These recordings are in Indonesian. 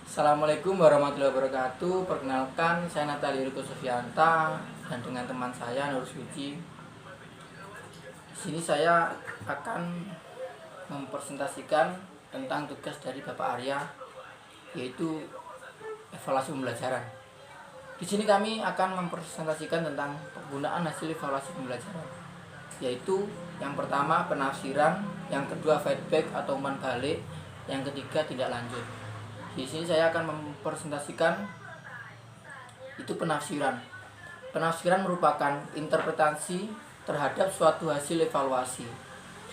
Assalamualaikum warahmatullahi wabarakatuh. Perkenalkan, saya Natali Riko Sofianta dan dengan teman saya Nur Suci. Di sini saya akan mempresentasikan tentang tugas dari Bapak Arya, yaitu evaluasi pembelajaran. Di sini kami akan mempresentasikan tentang penggunaan hasil evaluasi pembelajaran, yaitu yang pertama penafsiran, yang kedua feedback atau umpan balik, yang ketiga tindak lanjut. Di sini saya akan mempresentasikan itu penafsiran. Penafsiran merupakan interpretasi terhadap suatu hasil evaluasi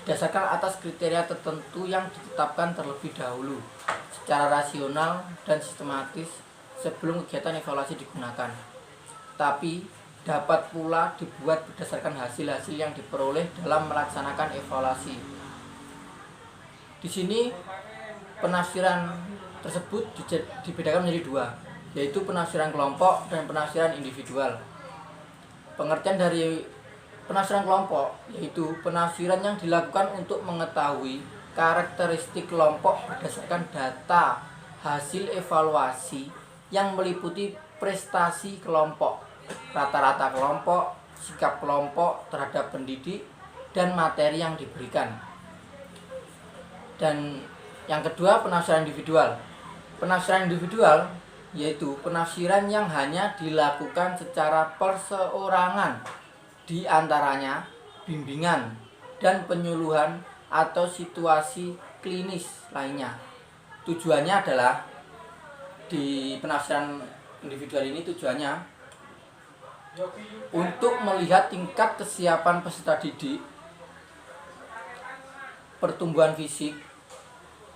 didasarkan atas kriteria tertentu yang ditetapkan terlebih dahulu secara rasional dan sistematis sebelum kegiatan evaluasi digunakan. Tapi dapat pula dibuat berdasarkan hasil-hasil yang diperoleh dalam melaksanakan evaluasi. Di sini penafsiran tersebut dibedakan menjadi dua, yaitu penafsiran kelompok dan penafsiran individual. Pengertian dari penafsiran kelompok yaitu penafsiran yang dilakukan untuk mengetahui karakteristik kelompok berdasarkan data hasil evaluasi yang meliputi prestasi kelompok, rata-rata kelompok, sikap kelompok terhadap pendidik, dan materi yang diberikan. Dan yang kedua, penafsiran individual. Penafsiran individual yaitu penafsiran yang hanya dilakukan secara perseorangan, di antaranya bimbingan dan penyuluhan atau situasi klinis lainnya. Tujuannya adalah di penafsiran individual ini tujuannya untuk melihat tingkat kesiapan peserta didik, pertumbuhan fisik,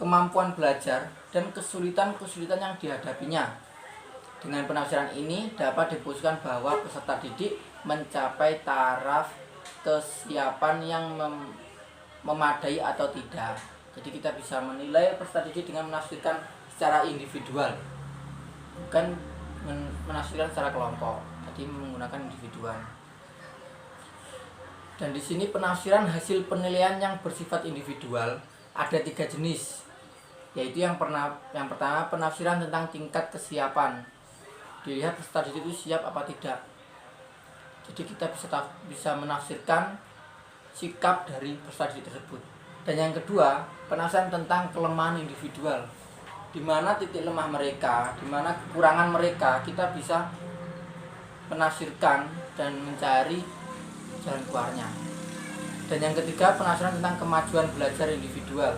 kemampuan belajar, dan kesulitan-kesulitan yang dihadapinya. Dengan penafsiran ini dapat diputuskan bahwa peserta didik mencapai taraf kesiapan yang memadai atau tidak. Jadi kita bisa menilai peserta didik dengan menafsirkan secara individual, bukan menafsirkan secara kelompok. Jadi menggunakan individual. Dan di sini penafsiran hasil penilaian yang bersifat individual ada 3 jenis, yaitu yang pertama penafsiran tentang tingkat kesiapan, dilihat peserta didik itu siap apa tidak. Jadi kita bisa menafsirkan sikap dari peserta didik tersebut. Dan yang kedua penafsiran tentang kelemahan individual, di mana titik lemah mereka, di mana kekurangan mereka, kita bisa menafsirkan dan mencari jalan keluarnya. Dan yang ketiga penafsiran tentang kemajuan belajar individual,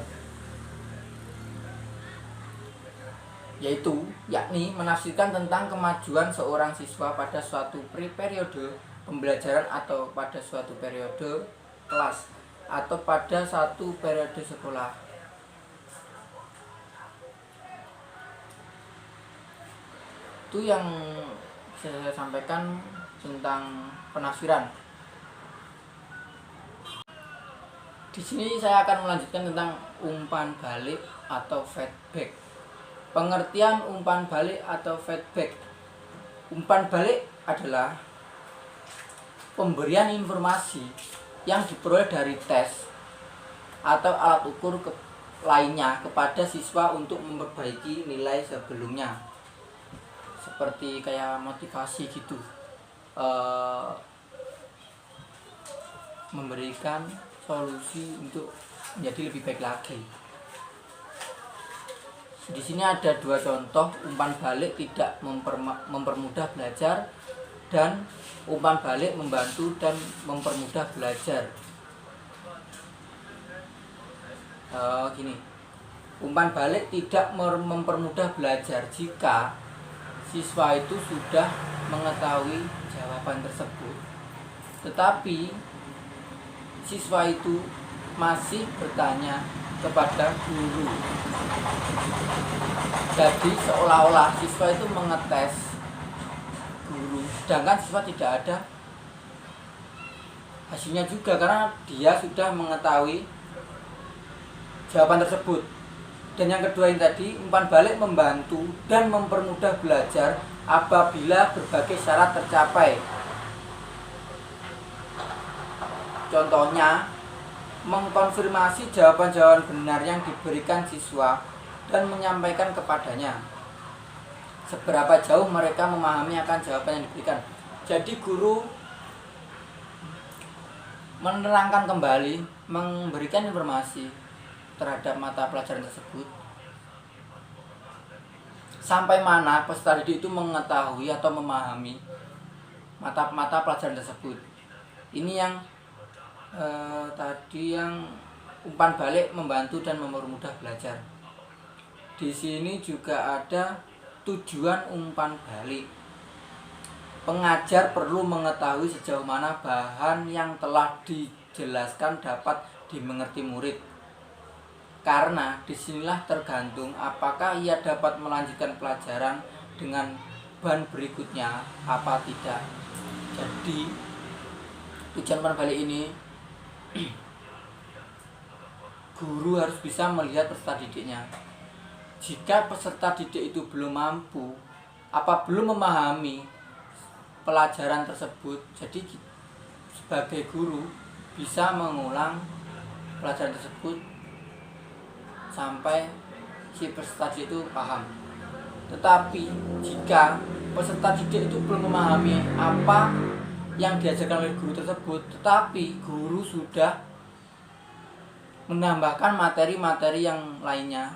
yakni menafsirkan tentang kemajuan seorang siswa pada suatu periode pembelajaran atau pada suatu periode kelas atau pada satu periode sekolah. Itu yang bisa saya sampaikan tentang penafsiran. Di sini saya akan melanjutkan tentang umpan balik atau feedback. Pengertian umpan balik atau feedback. Umpan balik adalah pemberian informasi yang diperoleh dari tes atau alat ukur lainnya kepada siswa untuk memperbaiki nilai sebelumnya. Seperti kayak motivasi gitu. Memberikan solusi untuk menjadi lebih baik lagi. Di sini ada 2 contoh, umpan balik tidak mempermudah belajar dan umpan balik membantu dan mempermudah belajar. Umpan balik tidak mempermudah belajar jika siswa itu sudah mengetahui jawaban tersebut, tetapi siswa itu masih bertanya kepada guru. Jadi seolah-olah siswa itu mengetes guru, sedangkan siswa tidak ada hasilnya juga karena dia sudah mengetahui jawaban tersebut. Dan yang kedua ini tadi, umpan balik membantu dan mempermudah belajar apabila berbagai syarat tercapai. Contohnya, mengkonfirmasi jawaban-jawaban benar yang diberikan siswa dan menyampaikan kepadanya. seberapa jauh mereka memahami akan jawaban yang diberikan. Jadi guru menerangkan kembali, memberikan informasi terhadap mata pelajaran tersebut sampai mana peserta didik itu mengetahui atau memahami mata pelajaran tersebut. Ini yang tadi yang umpan balik membantu dan mempermudah belajar. Di sini juga ada tujuan umpan balik. Pengajar perlu mengetahui sejauh mana bahan yang telah dijelaskan dapat dimengerti murid. Karena disinilah tergantung apakah ia dapat melanjutkan pelajaran dengan bahan berikutnya apa tidak. Jadi tujuan umpan balik ini guru harus bisa melihat peserta didiknya. Jika peserta didik itu belum mampu, belum memahami pelajaran tersebut, jadi sebagai guru bisa mengulang pelajaran tersebut sampai si peserta didik itu paham. Tetapi jika peserta didik itu belum memahami apa yang diajarkan oleh guru tersebut, tetapi guru sudah menambahkan materi-materi yang lainnya,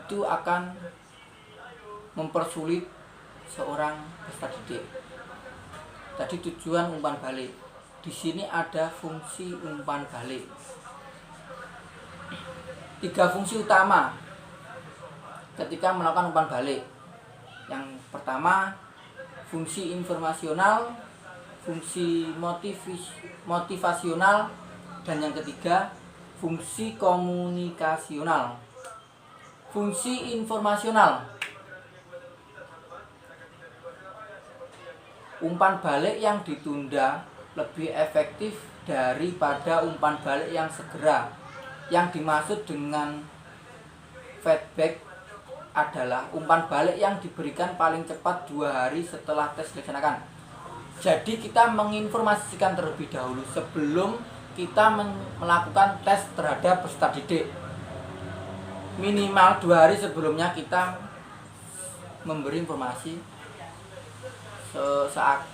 itu akan mempersulit seorang peserta didik. Tadi tujuan umpan balik. Di sini ada fungsi umpan balik. 3 fungsi utama ketika melakukan umpan balik. Yang pertama, fungsi informasional, fungsi motivasional, dan yang ketiga, fungsi komunikasional. Fungsi informasional. Umpan balik yang ditunda lebih efektif daripada umpan balik yang segera. Yang dimaksud dengan feedback adalah umpan balik yang diberikan paling cepat 2 hari setelah tes dilaksanakan. Jadi kita menginformasikan terlebih dahulu sebelum kita melakukan tes terhadap peserta didik. Minimal 2 hari sebelumnya kita memberi informasi saat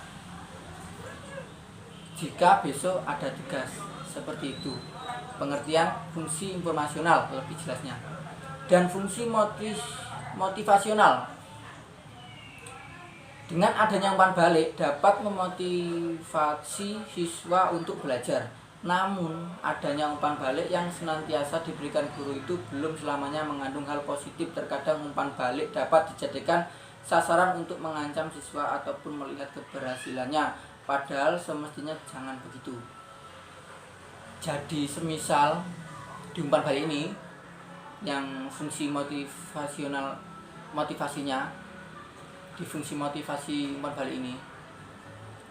jika besok ada tugas, seperti itu pengertian fungsi informasional lebih jelasnya. Dan fungsi motivasional, dengan adanya umpan balik dapat memotivasi siswa untuk belajar. Namun adanya umpan balik yang senantiasa diberikan guru itu belum selamanya mengandung hal positif. Terkadang umpan balik dapat dijadikan sasaran untuk mengancam siswa ataupun melihat keberhasilannya, padahal semestinya jangan begitu. Jadi semisal di umpan balik ini yang fungsi motivasinya, di fungsi motivasi umpan balik ini,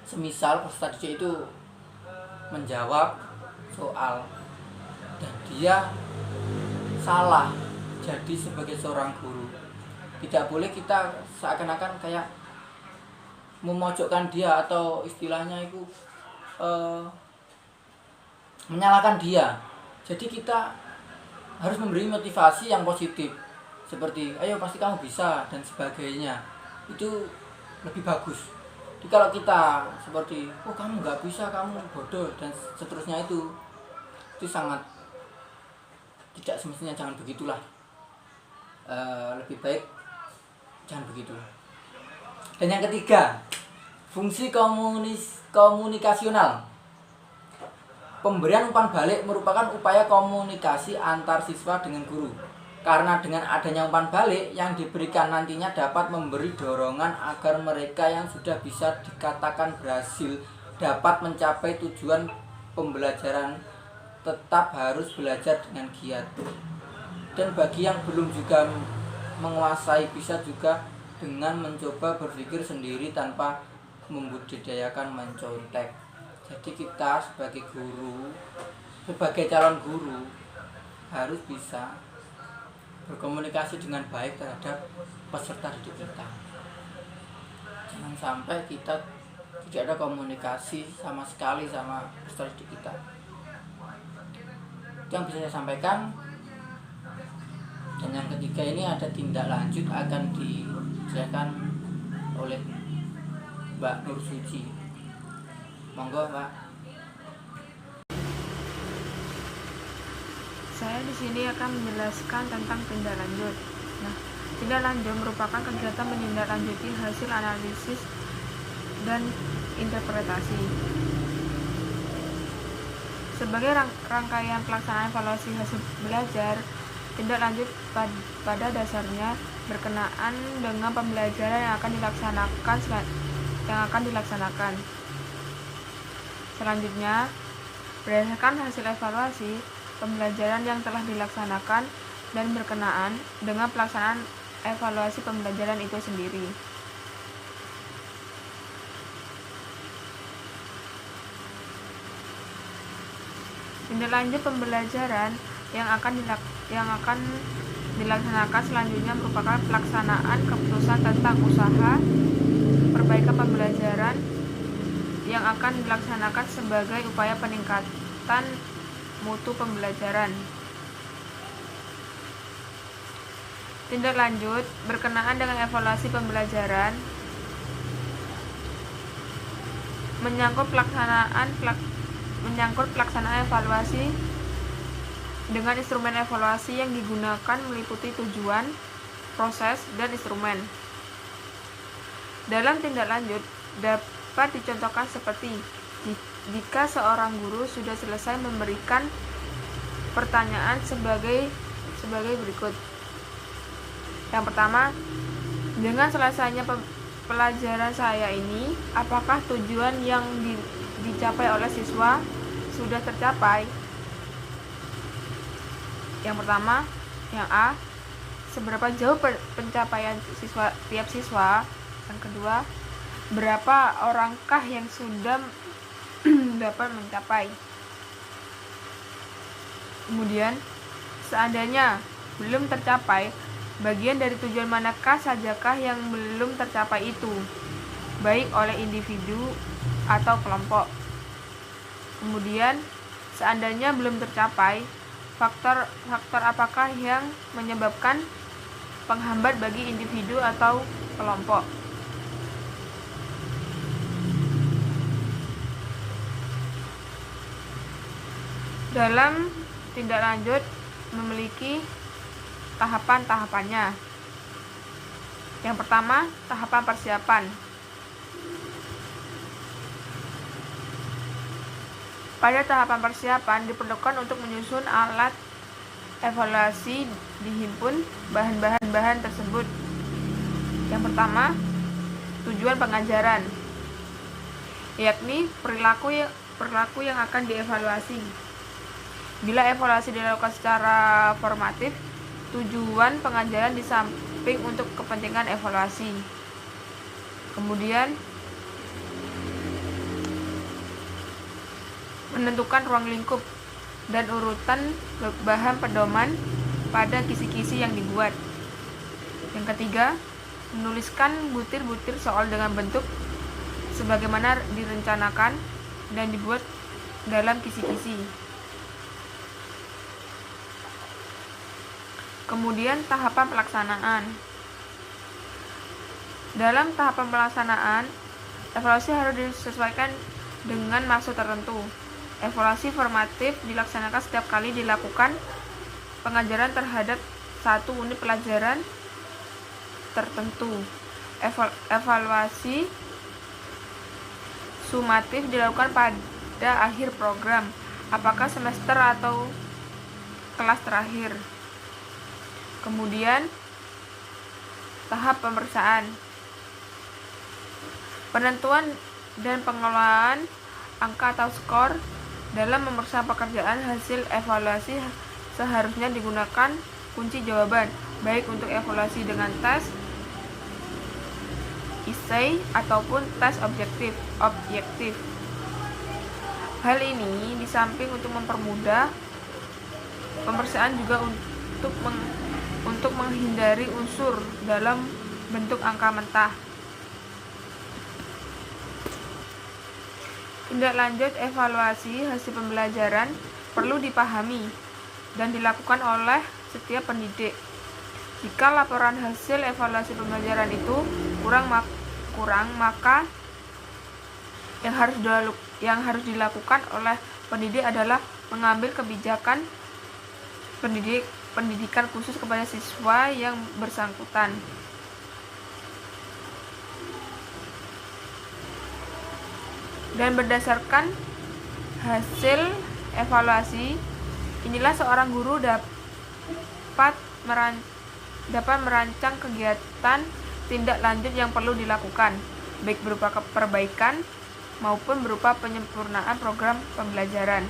semisal peserta didik itu menjawab soal dan dia salah, jadi sebagai seorang guru tidak boleh kita seakan-akan kayak memojokkan dia atau istilahnya itu menyalahkan dia. Jadi kita harus memberi motivasi yang positif seperti ayo pasti kamu bisa dan sebagainya. Itu lebih bagus. Jadi kalau kita seperti oh kamu nggak bisa, kamu bodoh dan seterusnya, itu sangat tidak semestinya. Jangan begitulah. Lebih baik jangan begitu. Dan yang ketiga, fungsi komunikasional. Pemberian umpan balik merupakan upaya komunikasi antar siswa dengan guru. Karena dengan adanya umpan balik yang diberikan nantinya dapat memberi dorongan agar mereka yang sudah bisa dikatakan berhasil dapat mencapai tujuan pembelajaran. Tetap harus belajar dengan giat. Dan bagi yang belum juga menguasai, bisa juga dengan mencoba berpikir sendiri tanpa membudidayakan mencontek. Jadi kita sebagai guru, sebagai calon guru harus bisa berkomunikasi dengan baik terhadap peserta didik kita. Jangan sampai kita tidak ada komunikasi sama sekali sama peserta didik kita. Itu yang bisa saya sampaikan. Dan yang ketiga ini ada tindak lanjut akan dijelaskan oleh Mbak Nur Suci. Monggo, Mbak. Saya di sini akan menjelaskan tentang tindak lanjut. Nah, tindak lanjut merupakan kegiatan menindaklanjuti hasil analisis dan interpretasi. Sebagai rangkaian pelaksanaan evaluasi hasil belajar, tindak lanjut pada dasarnya berkenaan dengan pembelajaran yang akan dilaksanakan. Selanjutnya, berdasarkan hasil evaluasi pembelajaran yang telah dilaksanakan dan berkenaan dengan pelaksanaan evaluasi pembelajaran itu sendiri. Tindak lanjut pembelajaran yang akan dilaksanakan selanjutnya merupakan pelaksanaan keputusan tentang usaha perbaikan pembelajaran yang akan dilaksanakan sebagai upaya peningkatan mutu pembelajaran. Tindak lanjut berkenaan dengan evaluasi pembelajaran menyangkut pelaksanaan evaluasi dengan instrumen evaluasi yang digunakan meliputi tujuan, proses, dan instrumen. Dalam tindak lanjut dapat dicontohkan seperti jika seorang guru sudah selesai memberikan pertanyaan sebagai berikut. Yang pertama, dengan selesainya pelajaran saya ini, apakah tujuan yang dicapai oleh siswa sudah tercapai? Yang pertama, yang A, seberapa jauh pencapaian tiap siswa? Yang kedua, berapa orangkah yang sudah dapat mencapai? Kemudian, seandainya belum tercapai, bagian dari tujuan manakah sajakah yang belum tercapai itu, baik oleh individu atau kelompok? Kemudian, seandainya belum tercapai, faktor apakah yang menyebabkan penghambat bagi individu atau kelompok? Dalam tindak lanjut memiliki tahapan-tahapannya. Yang pertama, tahapan persiapan. Pada tahapan persiapan diperlukan untuk menyusun alat evaluasi, dihimpun bahan-bahan tersebut. Yang pertama, tujuan pengajaran, yakni perilaku yang akan dievaluasi. Bila evaluasi dilakukan secara formatif, tujuan pengajaran di samping untuk kepentingan evaluasi. Kemudian, menentukan ruang lingkup dan urutan bahan pedoman pada kisi-kisi yang dibuat. Yang ketiga, menuliskan butir-butir soal dengan bentuk sebagaimana direncanakan dan dibuat dalam kisi-kisi. Kemudian tahapan pelaksanaan. Dalam tahapan pelaksanaan, evaluasi harus disesuaikan dengan maksud tertentu. Evaluasi formatif dilaksanakan setiap kali dilakukan pengajaran terhadap satu unit pelajaran tertentu. Evaluasi sumatif dilakukan pada akhir program, apakah semester atau kelas terakhir. Kemudian, tahap pemeriksaan. Penentuan dan pengelolaan angka atau skor dalam memeriksa pekerjaan hasil evaluasi seharusnya digunakan kunci jawaban, baik untuk evaluasi dengan tes, essay, ataupun tes objektif. Hal ini di samping untuk mempermudah pemeriksaan juga untuk menghindari unsur dalam bentuk angka mentah. Tindak lanjut evaluasi hasil pembelajaran perlu dipahami dan dilakukan oleh setiap pendidik. Jika laporan hasil evaluasi pembelajaran itu kurang, maka yang harus dilakukan oleh pendidik adalah mengambil kebijakan pendidikan khusus kepada siswa yang bersangkutan. Dan berdasarkan hasil evaluasi, inilah seorang guru dapat merancang kegiatan tindak lanjut yang perlu dilakukan, baik berupa perbaikan maupun berupa penyempurnaan program pembelajaran.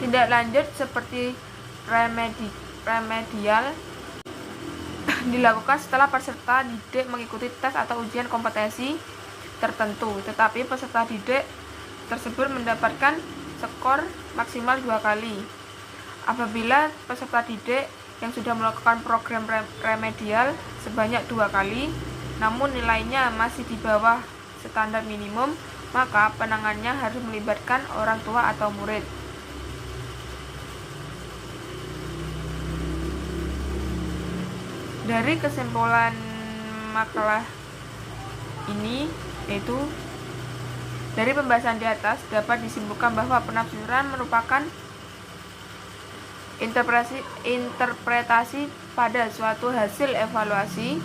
Tindak lanjut seperti remedial dilakukan setelah peserta didik mengikuti tes atau ujian kompetensi tertentu, tetapi peserta didik tersebut mendapatkan skor maksimal 2 kali. Apabila peserta didik yang sudah melakukan program remedial sebanyak 2 kali, namun nilainya masih di bawah standar minimum, maka penanganannya harus melibatkan orang tua atau murid. Dari kesimpulan makalah ini, yaitu dari pembahasan di atas dapat disimpulkan bahwa penafsiran merupakan interpretasi pada suatu hasil evaluasi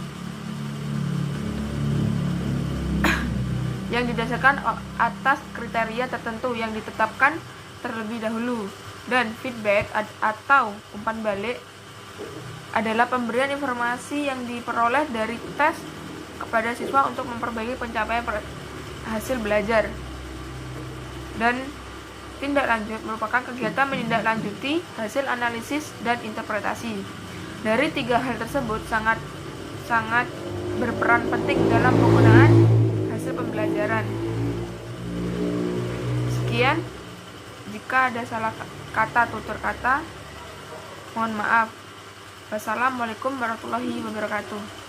yang didasarkan atas kriteria tertentu yang ditetapkan terlebih dahulu, dan feedback atau umpan balik adalah pemberian informasi yang diperoleh dari tes kepada siswa untuk memperbaiki pencapaian hasil belajar. Dan tindak lanjut merupakan kegiatan menindaklanjuti hasil analisis dan interpretasi. Dari 3 hal tersebut sangat berperan penting dalam penggunaan hasil pembelajaran. Sekian, jika ada salah kata tutur kata, mohon maaf. Wassalamualaikum warahmatullahi wabarakatuh.